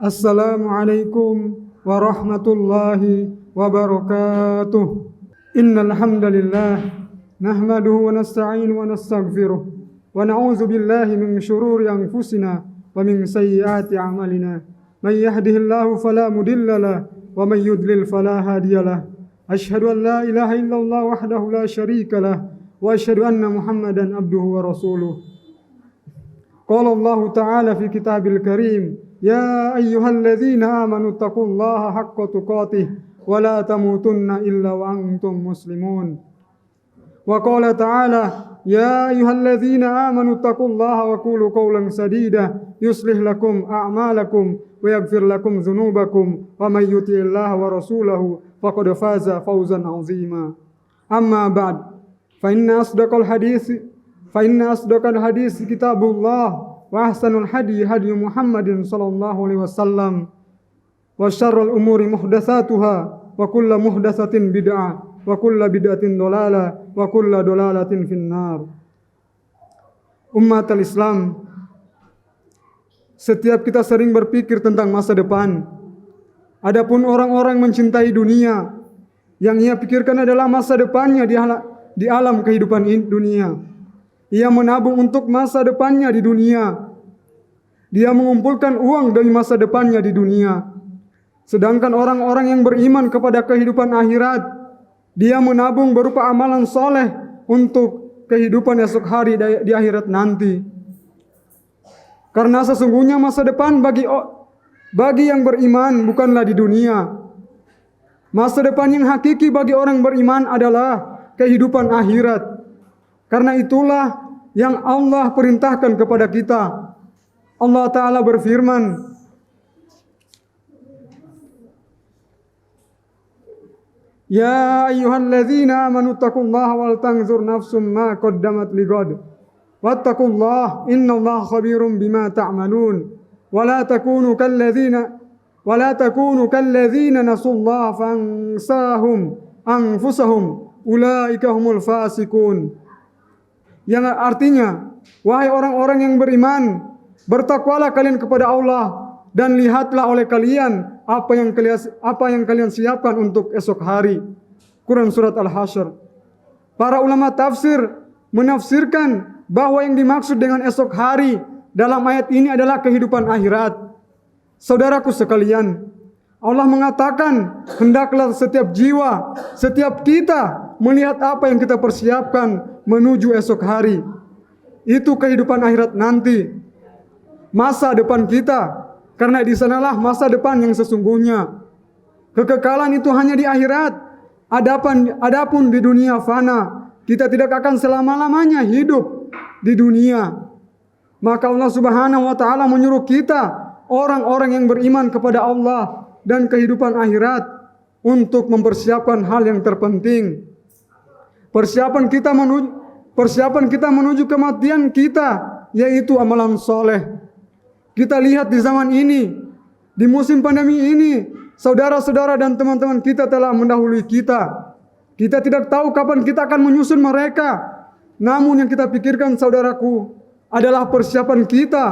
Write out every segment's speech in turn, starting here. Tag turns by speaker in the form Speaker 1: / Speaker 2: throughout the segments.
Speaker 1: Assalamualaikum warahmatullahi wabarakatuh. Innal hamdalillah nahmaduhu wa nasta'inuhu wa nastaghfiruh wa na'udzu billahi min shururi anfusina wa min sayyiati a'malina. May yahdihillahu fala mudilla lahu wa may yudlil fala hadiya lahu. Asyhadu an la ilaha illallah wahdahu la syarika lahu wa asyhadu anna Muhammadan abduhu wa rasuluh. Qala Allah ta'ala fi kitabil karim, ya ayyuhalladzina amanu taqullaha haqqa tuqatih wa la tamutunna illa wa antum muslimun. Wa qala ta'ala, ya ayyuhalladzina amanu taqullaha wa qulu qawlan sadida yuslih lakum a'malakum wa yaghfir lakum dzunubakum wa may yuti'illaha wa rasulahu faqad faza fawzan 'azima. Amma ba'd, fa inna asdaqal hadis kitabullah wa ahsanul hadi Muhammadin sallallahu alaihi wasallam wa syarrul umuri muhdatsatuha wa kullu muhdatsatin bid'ah wa kullu bid'atin dhalalah wa kullu dhalalatin finnar. Umatul Islam, setiap kita sering berpikir tentang masa depan. Adapun orang-orang mencintai dunia, yang ia pikirkan adalah masa depannya di alam kehidupan dunia. Ia menabung untuk masa depannya di dunia. Dia mengumpulkan uang demi masa depannya di dunia. Sedangkan orang-orang yang beriman kepada kehidupan akhirat, dia menabung berupa amalan soleh untuk kehidupan esok hari di akhirat nanti. Karena sesungguhnya masa depan bagi yang beriman bukanlah di dunia. Masa depan yang hakiki bagi orang beriman adalah kehidupan akhirat. Karena itulah yang Allah perintahkan kepada kita. Allah Ta'ala berfirman, ya ayyuhalladzina amanu taqullaha wal tanzur nafsum ma qaddamat lighad wattaqullaha innallaha khabirum bima ta'malun wa la takunu kalladzina nasullaha fansahum anfusahum ulaika humul fasiqun. Yang artinya, wahai orang-orang yang beriman, bertakwalah kalian kepada Allah dan lihatlah oleh kalian apa yang kalian siapkan untuk esok hari. Quran surat Al-Hasyr. Para ulama tafsir menafsirkan bahwa yang dimaksud dengan esok hari dalam ayat ini adalah kehidupan akhirat. Saudaraku sekalian, Allah mengatakan hendaklah setiap jiwa, setiap kita melihat apa yang kita persiapkan menuju esok hari. Itu kehidupan akhirat nanti, masa depan kita. Karena di sanalah masa depan yang sesungguhnya. Kekekalan itu hanya di akhirat. Adapun di dunia fana, kita tidak akan selama-lamanya hidup di dunia. Maka Allah Subhanahu wa taala menyuruh kita, orang-orang yang beriman kepada Allah dan kehidupan akhirat, untuk mempersiapkan hal yang terpenting. Persiapan kita menuju kematian kita, yaitu amalan soleh. Kita lihat di zaman ini, di musim pandemi ini, saudara-saudara dan teman-teman kita telah mendahului kita. Kita tidak tahu kapan kita akan menyusul mereka. Namun yang kita pikirkan, saudaraku, adalah persiapan kita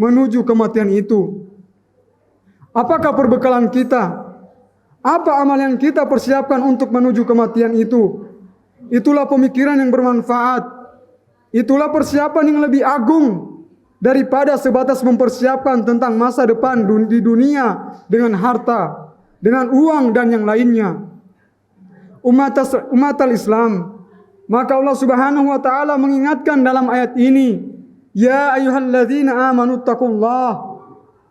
Speaker 1: menuju kematian itu. Apakah perbekalan kita? Apa amal yang kita persiapkan untuk menuju kematian itu? Itulah pemikiran yang bermanfaat. Itulah persiapan yang lebih agung daripada sebatas mempersiapkan tentang masa depan di dunia dengan harta, dengan uang dan yang lainnya. Umat al-Islam, maka Allah Subhanahu wa taala mengingatkan dalam ayat ini, ya ayyuhalladzina amanu taqullah,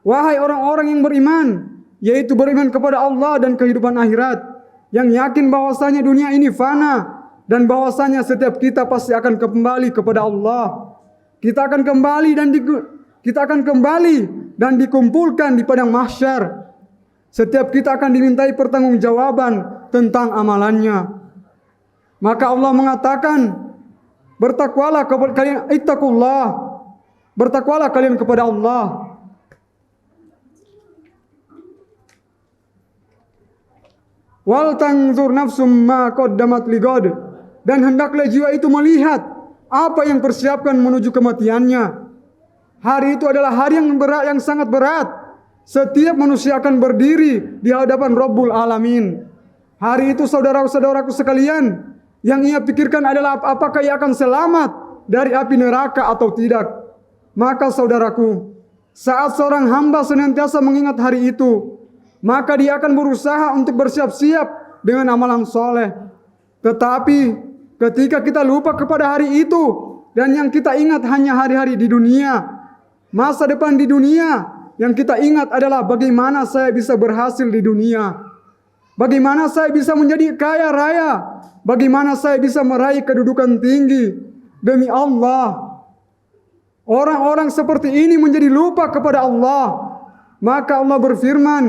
Speaker 1: wahai orang-orang yang beriman, yaitu beriman kepada Allah dan kehidupan akhirat, yang yakin bahwasanya dunia ini fana dan bahwasanya setiap kita pasti akan kembali kepada Allah. Kita akan kembali dan dikumpulkan di padang mahsyar. Setiap kita akan dimintai pertanggungjawaban tentang amalannya. Maka Allah mengatakan, bertakwalah kepada kalian, ittaqullah. Bertakwalah kalian kepada Allah. Wal tanzur nafsum ma qaddamat ligad. Dan hendaklah jiwa itu melihat apa yang persiapkan menuju kematiannya. Hari itu adalah hari yang berat, yang sangat berat. Setiap manusia akan berdiri di hadapan Rabbul Alamin. Hari itu saudara-saudaraku sekalian, yang ia pikirkan adalah apakah ia akan selamat dari api neraka atau tidak. Maka saudaraku, saat seorang hamba senantiasa mengingat hari itu, maka dia akan berusaha untuk bersiap-siap dengan amalan soleh. Tetapi ketika kita lupa kepada hari itu, dan yang kita ingat hanya hari-hari di dunia, masa depan di dunia, yang kita ingat adalah bagaimana saya bisa berhasil di dunia, bagaimana saya bisa menjadi kaya raya, bagaimana saya bisa meraih kedudukan tinggi. Demi Allah, orang-orang seperti ini menjadi lupa kepada Allah. Maka Allah berfirman,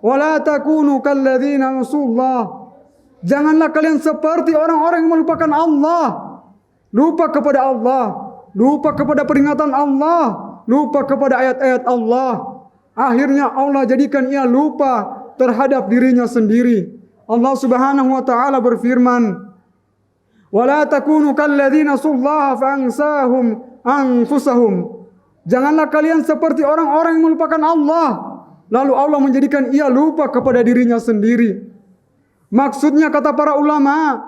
Speaker 1: "Wala takunu kalladzina nasullah." Janganlah kalian seperti orang-orang yang melupakan Allah. Lupa kepada Allah, lupa kepada peringatan Allah, lupa kepada ayat-ayat Allah. Akhirnya Allah jadikan ia lupa terhadap dirinya sendiri. Allah Subhanahu wa taala berfirman, "Wala takunu kalladzina nasullah faansahum anfusahum." Janganlah kalian seperti orang-orang yang melupakan Allah, lalu Allah menjadikan ia lupa kepada dirinya sendiri. Maksudnya kata para ulama,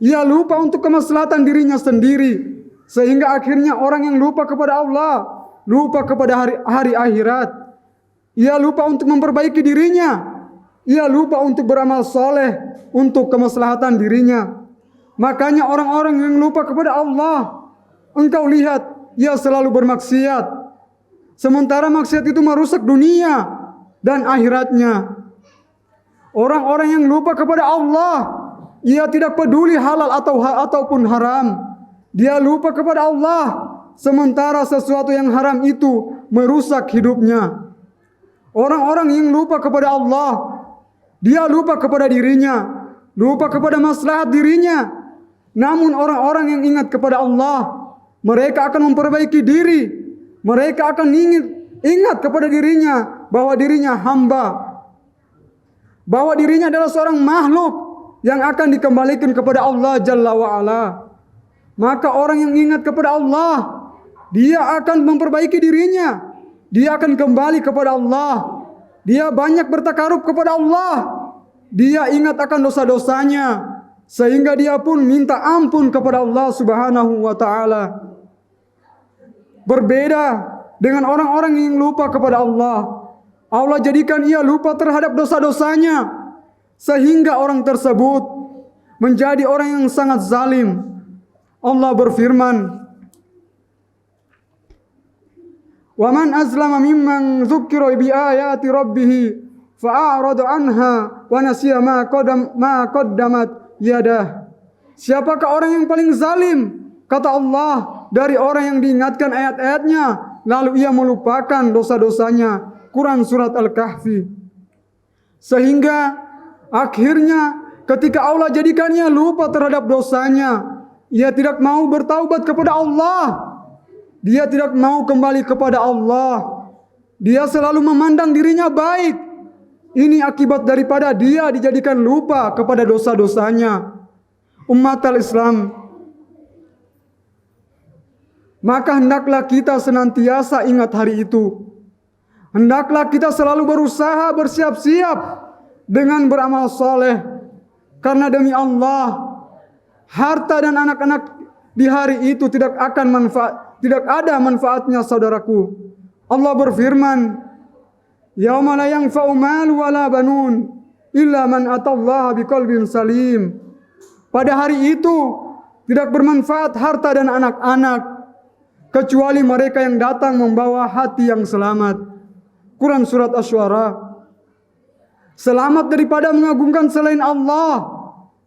Speaker 1: ia lupa untuk kemaslahatan dirinya sendiri, sehingga akhirnya orang yang lupa kepada Allah, lupa kepada hari akhirat. Ia lupa untuk memperbaiki dirinya, ia lupa untuk beramal soleh untuk kemaslahatan dirinya. Makanya orang-orang yang lupa kepada Allah, engkau lihat ia selalu bermaksiat, sementara maksiat itu merusak dunia dan akhiratnya. Orang-orang yang lupa kepada Allah, ia tidak peduli halal ataupun haram. Dia lupa kepada Allah, sementara sesuatu yang haram itu merusak hidupnya. Orang-orang yang lupa kepada Allah, dia lupa kepada dirinya, lupa kepada maslahat dirinya. Namun orang-orang yang ingat kepada Allah, mereka akan memperbaiki diri. Mereka akan ingat kepada dirinya bahwa dirinya hamba, bahwa dirinya adalah seorang makhluk yang akan dikembalikan kepada Allah Jalla wa'ala. Maka orang yang ingat kepada Allah, dia akan memperbaiki dirinya, dia akan kembali kepada Allah, dia banyak bertakarub kepada Allah, dia ingat akan dosa-dosanya, sehingga dia pun minta ampun kepada Allah Subhanahu wa ta'ala. Berbeda dengan orang-orang yang lupa kepada Allah, Allah jadikan ia lupa terhadap dosa-dosanya, sehingga orang tersebut menjadi orang yang sangat zalim. Allah berfirman, "Wa man azlama mimman dzukira bi ayati rabbih fa'arada anha wa nasiya ma qaddamat yadah." Siapakah orang yang paling zalim? Kata Allah, dari orang yang diingatkan ayat-ayatnya lalu ia melupakan dosa-dosanya. Quran surat Al-Kahfi. Sehingga akhirnya ketika Allah jadikannya lupa terhadap dosanya, ia tidak mau bertaubat kepada Allah, dia tidak mau kembali kepada Allah, dia selalu memandang dirinya baik. Ini akibat daripada dia dijadikan lupa kepada dosa-dosanya. Umat al-Islam, maka hendaklah kita senantiasa ingat hari itu. Hendaklah kita selalu berusaha bersiap-siap dengan beramal soleh. Karena demi Allah, harta dan anak-anak di hari itu tidak ada manfaatnya, saudaraku. Allah berfirman, "Yauma la yanfa'u malu wala banun illa man atallaha biqalbin salim." Pada hari itu tidak bermanfaat harta dan anak-anak kecuali mereka yang datang membawa hati yang selamat. Quran surat Asy-Syu'ara. Selamat daripada mengagungkan selain Allah,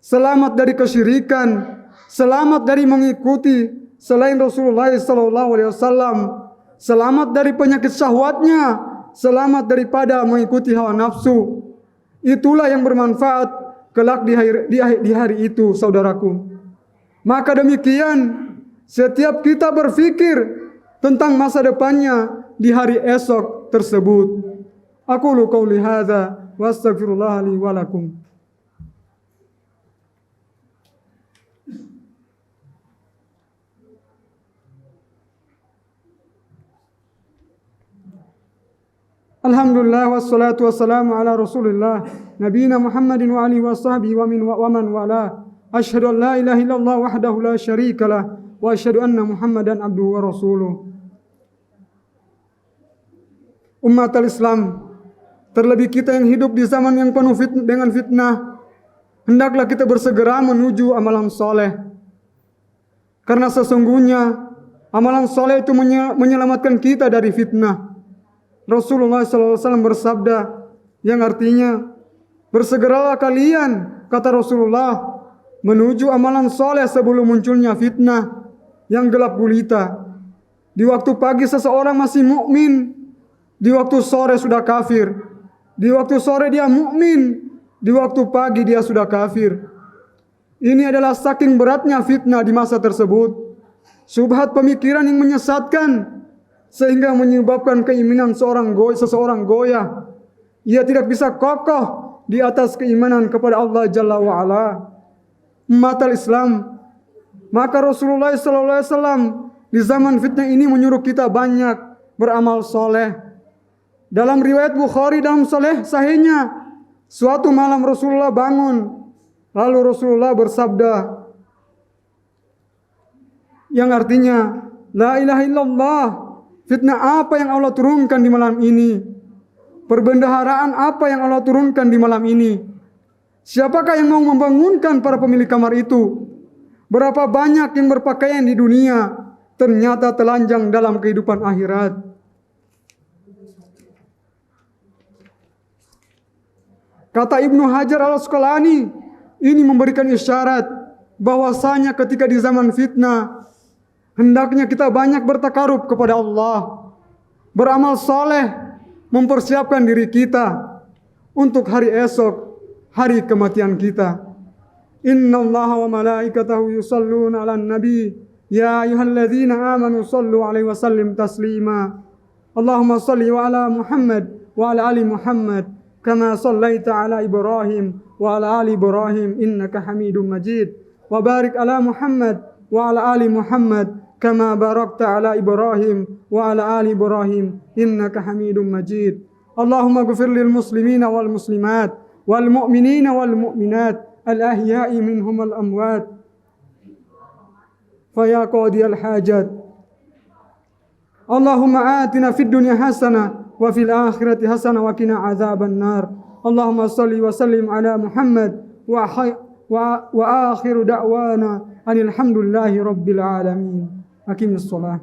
Speaker 1: selamat dari kesyirikan, selamat dari mengikuti selain Rasulullah SAW, selamat dari penyakit syahwatnya, selamat daripada mengikuti hawa nafsu. Itulah yang bermanfaat kelak di hari itu, saudaraku. Maka demikian, setiap kita berpikir tentang masa depannya di hari esok tersebut. Aqulu qauli hadza wa astaghfirullah li wa lakum. Alhamdulillah wassalatu wassalamu ala Rasulillah nabiyina Muhammadin wa alihi washabbihi wa man wala. Asyhadu an la ilaha illallah wahdahu la syarikalah wa asyhadu anna Muhammadan abduhu wa rasuluh. Umat al-Islam, terlebih kita yang hidup di zaman yang penuh dengan fitnah, hendaklah kita bersegera menuju amalan soleh. Karena sesungguhnya amalan soleh itu menyelamatkan kita dari fitnah. Rasulullah SAW bersabda yang artinya, bersegeralah kalian, kata Rasulullah, menuju amalan soleh sebelum munculnya fitnah yang gelap gulita. Di waktu pagi seseorang masih mukmin, di waktu sore sudah kafir. Di waktu sore dia mukmin, di waktu pagi dia sudah kafir. Ini adalah saking beratnya fitnah di masa tersebut. Subhat pemikiran yang menyesatkan sehingga menyebabkan keimanan seseorang goyah. Ia tidak bisa kokoh di atas keimanan kepada Allah Jalla wa Ala. Umat Islam, maka Rasulullah SAW di zaman fitnah ini menyuruh kita banyak beramal soleh. Dalam riwayat Bukhari dalam sahihnya, suatu malam Rasulullah bangun, lalu Rasulullah bersabda yang artinya, la ilaha illallah, fitnah apa yang Allah turunkan di malam ini? Perbendaharaan apa yang Allah turunkan di malam ini? Siapakah yang mau membangunkan para pemilik kamar itu? Berapa banyak yang berpakaian di dunia ternyata telanjang dalam kehidupan akhirat. Kata Ibnu Hajar al-Asqalani, ini memberikan isyarat bahwasanya ketika di zaman fitnah, hendaknya kita banyak bertakarub kepada Allah, beramal soleh, mempersiapkan diri kita untuk hari esok, hari kematian kita. Innallaha wa malaikatahu yusalluna 'alan nabi, ya ayyuhalladzina amanu sallu 'alaihi wa sallim taslima. Allahumma salli wa ala Muhammad wa ala ali Muhammad kama sallaita ala Ibrahim wa ala ali Ibrahim innaka Hamidum Majid. Wa barik ala Muhammad wa ala ali Muhammad kama barakta ala Ibrahim wa ala ali Ibrahim innaka Hamidum Majid. Allahumma ighfir lil muslimina wal muslimat wal mu'minina wal mu'minat al ahya'i minhum al amwat. Fa ya qadiyal hajat. Allahumma atina fid dunya hasanah wa fil akhirati hasanah wa qina adzaban nar. Allahumma shalli wa sallim ala Muhammad wa akhiru da'wana alhamdulillahi rabbil alamin. Aqimus shalah.